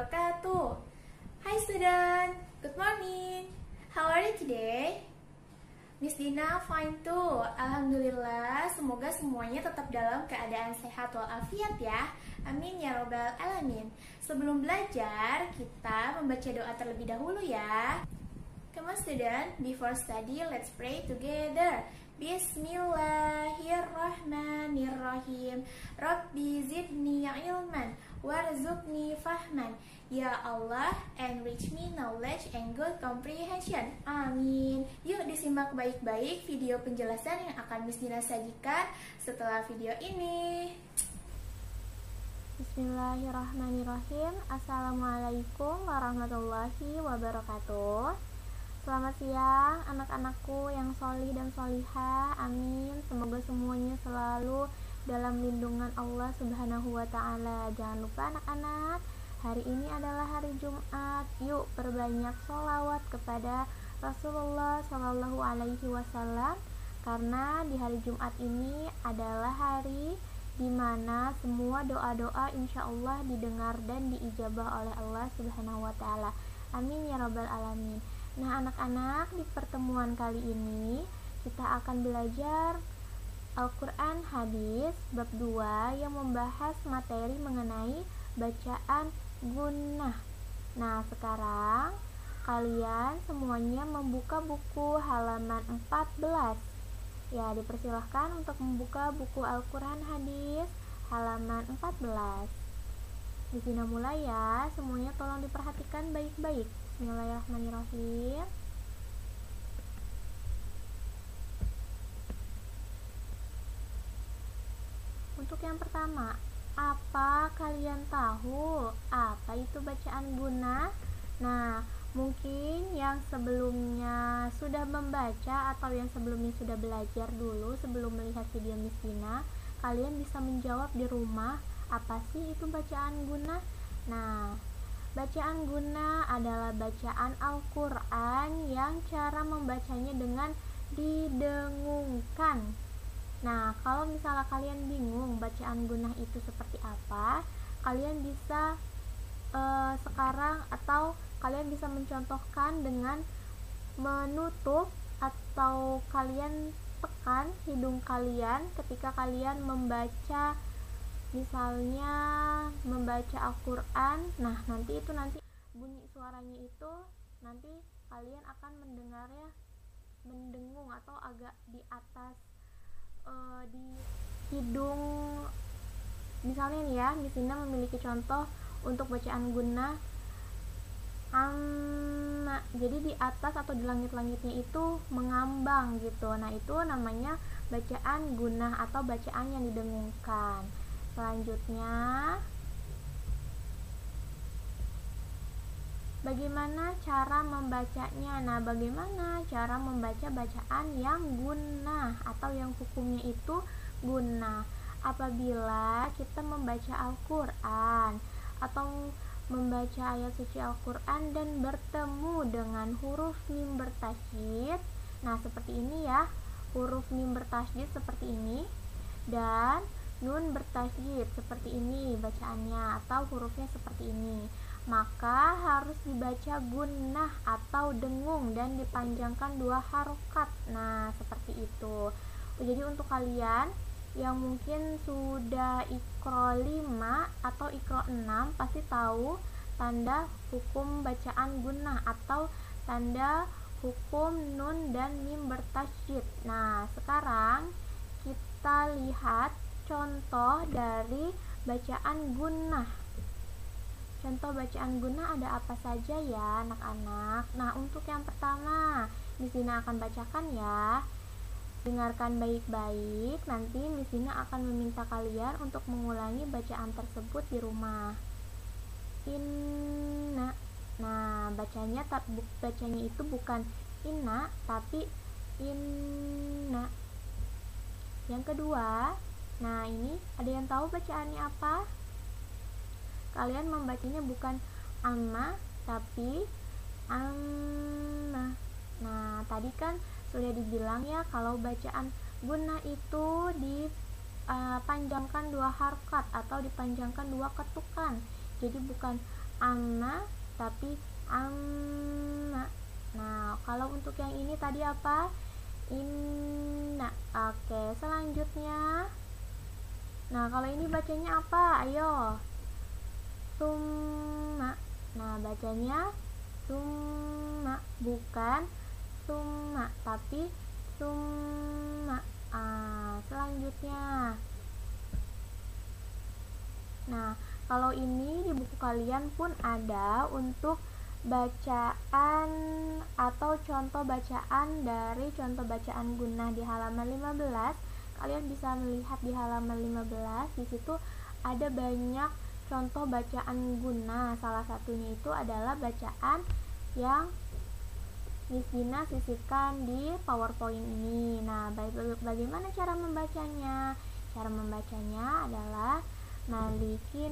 wabarakatuh. Hi student, good morning. How are you today? Miss Dina fine too. Alhamdulillah, semoga semuanya tetap dalam keadaan sehat walafiat ya. Amin ya robbal alamin. Sebelum belajar, kita membaca doa terlebih dahulu ya. Come on student, before study, let's pray together. Bismillahirrahmanirrahim. Rabbi zidni ilman warzuqni fahman. Ya Allah, enrich me knowledge and good comprehension. Amin. Yuk disimak baik-baik video penjelasan yang akan Miss Dina sajikan setelah video ini. Bismillahirrahmanirrahim. Assalamualaikum warahmatullahi wabarakatuh. Selamat siang anak-anakku yang solih dan solihah. Amin. Semoga semuanya selalu dalam lindungan Allah Subhanahu wa ta'ala. Jangan lupa anak-anak, hari ini adalah hari Jumat. Yuk perbanyak sholawat kepada Rasulullah Shallallahu Alaihi Wasallam, karena di hari Jumat ini adalah hari di mana semua doa-doa insya Allah didengar dan diijabah oleh Allah Subhanahu wa ta'ala. Amin ya rabbal alamin. Nah anak-anak, di pertemuan kali ini kita akan belajar Al-Quran Hadis bab 2 yang membahas materi mengenai bacaan gunnah. Nah sekarang kalian semuanya membuka buku halaman 14. Ya, dipersilahkan untuk membuka buku Al-Quran Hadis halaman 14. Di sini mulai ya, semuanya tolong diperhatikan baik-baik. Bismillahirrahmanirrahim. Untuk yang pertama, apa kalian tahu apa itu bacaan gunnah? Nah, mungkin yang sebelumnya sudah membaca atau yang sebelumnya sudah belajar dulu sebelum melihat video Miss Dina, kalian bisa menjawab di rumah, apa sih itu bacaan gunnah? Nah, bacaan gunnah adalah bacaan Al-Quran yang cara membacanya dengan didengungkan. Nah, kalau misalnya kalian bingung bacaan gunnah itu seperti apa, kalian bisa sekarang atau kalian bisa mencontohkan dengan menutup atau kalian tekan hidung kalian ketika kalian membaca, misalnya membaca Al-Quran. Nah nanti bunyi suaranya itu nanti kalian akan mendengarnya mendengung atau agak di atas di hidung. Misalnya nih ya, Miss Dina memiliki contoh untuk bacaan gunnah. Jadi di atas atau di langit-langitnya itu mengambang gitu. Nah itu namanya bacaan gunnah atau bacaan yang didengungkan. Selanjutnya, bagaimana cara membacanya? Nah, bagaimana cara membaca bacaan yang gunnah atau yang hukumnya itu gunnah? Apabila kita membaca Al-Quran atau membaca ayat suci Al-Quran dan bertemu dengan huruf mim bertasydid. Nah, seperti ini ya. Huruf mim bertasydid seperti ini dan nun bertasydid seperti ini bacaannya atau hurufnya seperti ini, maka harus dibaca gunnah atau dengung dan dipanjangkan 2 harokat. Nah seperti itu. Jadi untuk kalian yang mungkin sudah Iqra 5 atau Iqra 6 pasti tahu tanda hukum bacaan gunnah atau tanda hukum nun dan mim bertasydid. Nah sekarang kita lihat contoh dari bacaan gunnah. Contoh bacaan gunnah ada apa saja ya anak-anak? Nah untuk yang pertama Miss Dina akan bacakan ya. Dengarkan baik-baik, nanti Miss Dina akan meminta kalian untuk mengulangi bacaan tersebut di rumah. Inna. Nah bacanya itu bukan inna tapi inna. Yang kedua, nah ini ada yang tahu bacaannya apa? Kalian membacanya bukan amma tapi amma. Nah tadi kan sudah dibilang ya kalau bacaan gunnah itu dipanjangkan 2 harkat atau dipanjangkan 2 ketukan. Jadi bukan amma, tapi amma. Nah, kalau untuk yang ini tadi apa? Inna. Oke, selanjutnya. Nah, kalau ini bacanya apa? Ayo. Summa. Nah, bacanya summa, bukan summa, tapi summa. Selanjutnya. Nah, kalau ini di buku kalian pun ada untuk bacaan atau contoh bacaan dari contoh bacaan gunnah di halaman 15. Kalian bisa melihat di halaman 15, di situ ada banyak contoh bacaan gunnah. Salah satunya itu adalah bacaan yang Miss Dina sisihkan di PowerPoint ini. Nah, bagaimana cara membacanya? Cara membacanya adalah malikin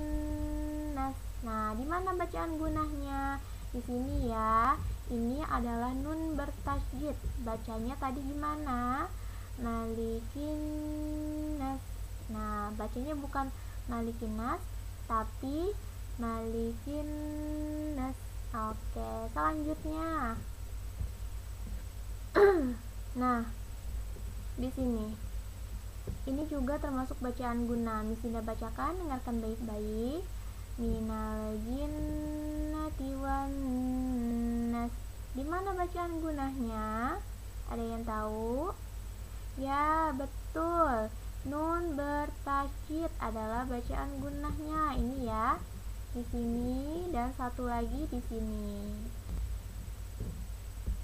nas. Nah, di mana bacaan gunnahnya? Di sini ya. Ini adalah nun bertasydid. Bacanya tadi gimana? Malikin nas. Nah, bacanya bukan malikin nas, tapi malikin nas. Oke, selanjutnya. Nah, di sini ini juga termasuk bacaan gunnah. Miss Dinda bacakan, dengarkan baik-baik. Minal jinnati wan nas. Di mana bacaan gunnahnya? Ada yang tahu? Ya, betul. Nun bertasydid adalah bacaan gunnahnya. Ini ya, di sini dan satu lagi di sini.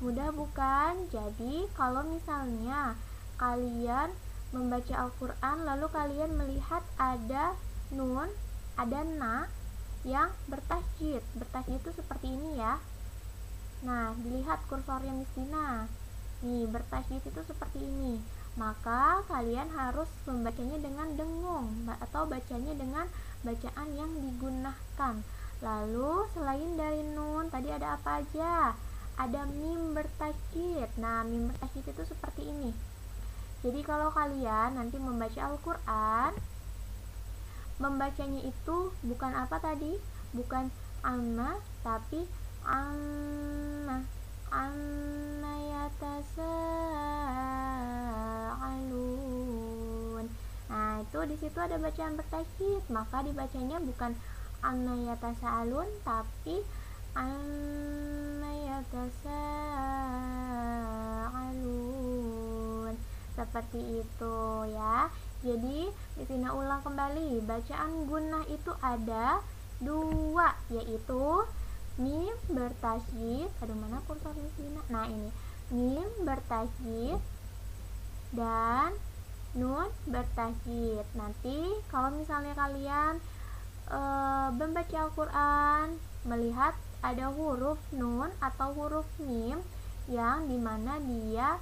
Mudah bukan? Jadi kalau misalnya kalian membaca Al-Quran lalu kalian melihat ada nun, ada na yang bertasydid. Bertasydid itu seperti ini ya. Nah, dilihat kursornya Miss Dina. Nih, bertasydid itu seperti ini. Maka kalian harus membacanya dengan dengung atau bacanya dengan bacaan yang digunakan. Lalu selain dari nun, tadi ada apa aja? Ada mim bertasydid. Nah, mim bertasydid itu seperti ini. Jadi kalau kalian nanti membaca Al-Quran, membacanya itu bukan apa tadi? Bukan amma, tapi amma. Amma yatasaalun. Nah, itu di situ ada bacaan bertasydid, maka dibacanya bukan amma yatasaalun, tapi amma yatasaalun. Seperti itu ya. Jadi di sini ulang kembali, bacaan gunnah itu ada dua, yaitu mim bertasydid. Aduh, mana kursor Miss Dina? Nah, ini mim bertasydid dan nun bertasydid. Nanti kalau misalnya kalian membaca Al-Quran, melihat ada huruf nun atau huruf mim yang dimana dia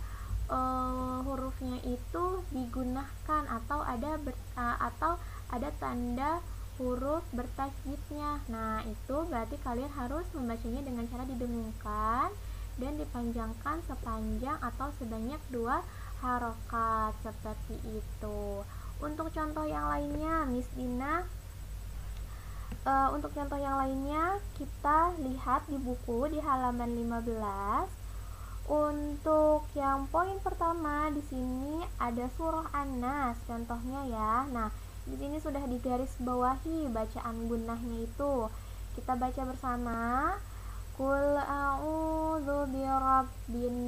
hurufnya itu digunakan atau ada tanda huruf bertasydidnya. Nah, itu berarti kalian harus membacanya dengan cara didengungkan dan dipanjangkan sepanjang atau sebanyak 2 harokat seperti itu. Untuk contoh yang lainnya, Miss Dina untuk contoh yang lainnya kita lihat di buku di halaman 15. Untuk yang poin pertama di sini ada surah An-Nas contohnya ya. Nah, di sini sudah digaris bawahi bacaan gunnahnya itu. Kita baca bersama. Qul a'udzu birabbin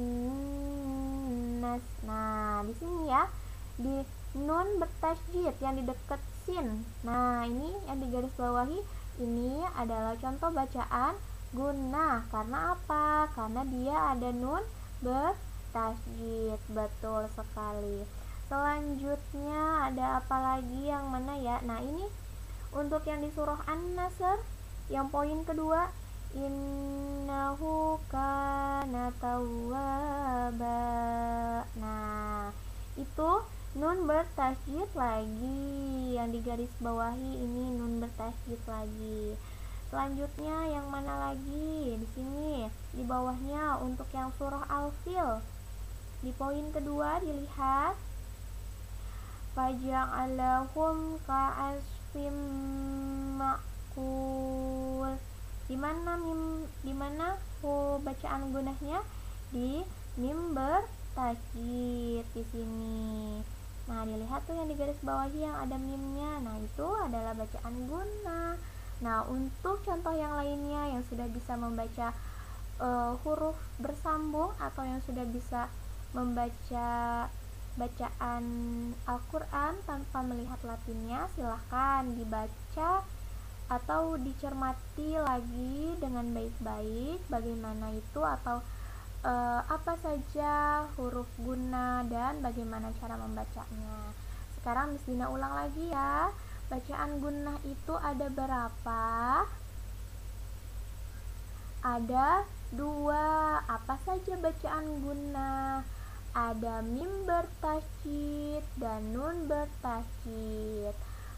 nas. Nah, di sini ya, di nun bertasydid yang di dekat sin. Nah, ini yang digaris bawahi ini adalah contoh bacaan gunnah. Karena apa? Karena dia ada nun bertasydid. Betul sekali. Selanjutnya ada apa lagi yang mana ya? Nah, ini untuk yang di surah An-Nasr yang poin kedua, innahu kana tawwaba. Nah, itu nun bertasydid lagi, yang di garis bawahi ini nun bertasydid lagi. Selanjutnya yang mana lagi? Di sini di bawahnya untuk yang surah Al-Fil di poin kedua dilihat faja'alahum ka'asfim ma'kul. Di mana bacaan gunahnya? Di mim bertajdid di sini. Nah, dilihat tuh yang di garis bawahi yang ada mimnya. Nah, itu adalah bacaan gunnah. Nah, untuk contoh yang lainnya yang sudah bisa membaca huruf bersambung atau yang sudah bisa membaca bacaan Al-Quran tanpa melihat latinnya, silahkan dibaca atau dicermati lagi dengan baik-baik bagaimana itu atau apa saja huruf gunnah dan bagaimana cara membacanya. Sekarang Miss Dina ulang lagi ya. Bacaan gunnah itu ada berapa? Ada 2. Apa saja bacaan gunnah? Ada mim bertajdid dan nun bertajdid.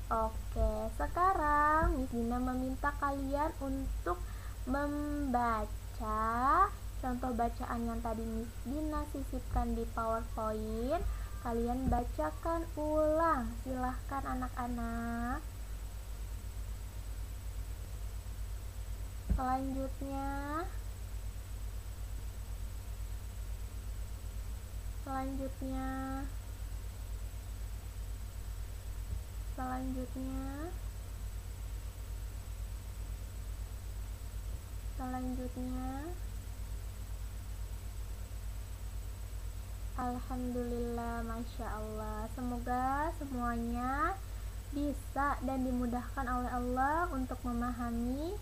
Oke, sekarang Miss Dina meminta kalian untuk membaca contoh bacaan yang tadi Miss Dina sisipkan di PowerPoint. Kalian bacakan ulang. Silahkan anak-anak. Selanjutnya Alhamdulillah, Masya Allah. Semoga semuanya bisa dan dimudahkan oleh Allah untuk memahami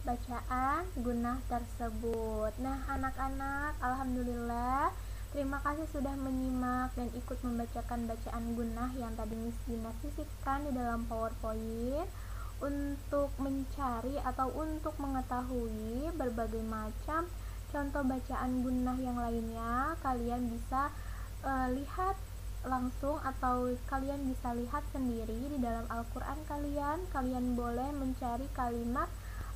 bacaan gunnah tersebut. Nah, anak-anak, alhamdulillah, terima kasih sudah menyimak dan ikut membacakan bacaan gunnah yang tadi Miss Dina sisipkan di dalam PowerPoint. Untuk mencari atau untuk mengetahui berbagai macam contoh bacaan gunnah yang lainnya, kalian bisa lihat langsung atau kalian bisa lihat sendiri di dalam Al-Quran kalian boleh mencari kalimat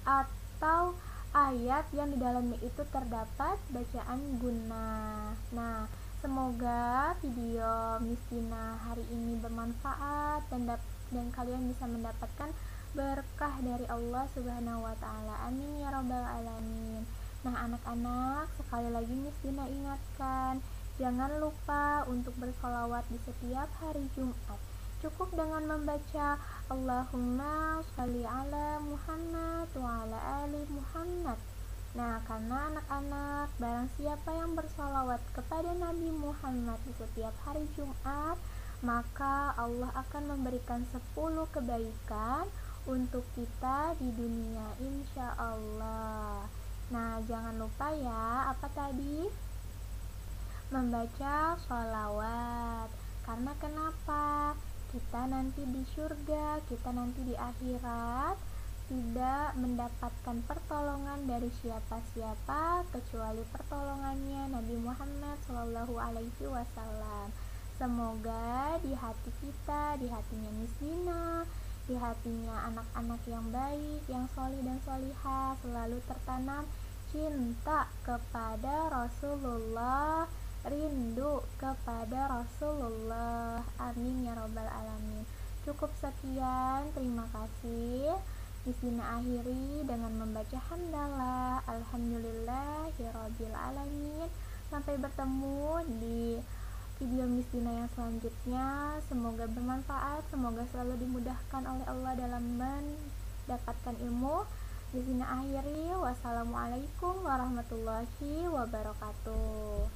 atau ayat yang di dalamnya itu terdapat bacaan gunnah. Nah, semoga video Miss Dina hari ini bermanfaat dan kalian bisa mendapatkan berkah dari Allah Subhanahu wa Ta'ala. Amin ya Rabbal Alamin. Nah, anak-anak, sekali lagi Miss Dina ingatkan, jangan lupa untuk bersolawat di setiap hari Jumat. Cukup dengan membaca Allahumma sholli ala Muhammad wa ala ali Muhammad. Nah, karena anak-anak, barang siapa yang bersolawat kepada Nabi Muhammad di setiap hari Jumat, maka Allah akan memberikan 10 kebaikan untuk kita di dunia, insya Allah. Nah, jangan lupa ya, apa tadi? Membaca sholawat. Karena kenapa? Kita nanti di surga, kita nanti di akhirat tidak mendapatkan pertolongan dari siapa-siapa kecuali pertolongannya Nabi Muhammad SAW. Semoga di hati kita, di hatinya Miss Dina, di hatinya anak-anak yang baik, yang solih dan solihah, selalu tertanam cinta kepada Rasulullah, rindu kepada Rasulullah. Amin ya Rabbal Alamin. Cukup sekian, terima kasih. Miss Dina akhiri dengan membaca hamdalah alhamdulillahirabbil alamin. Sampai bertemu di video Miss Dina yang selanjutnya. Semoga bermanfaat, semoga selalu dimudahkan oleh Allah dalam mendapatkan ilmu. Miss Dina akhiri, wassalamualaikum warahmatullahi wabarakatuh.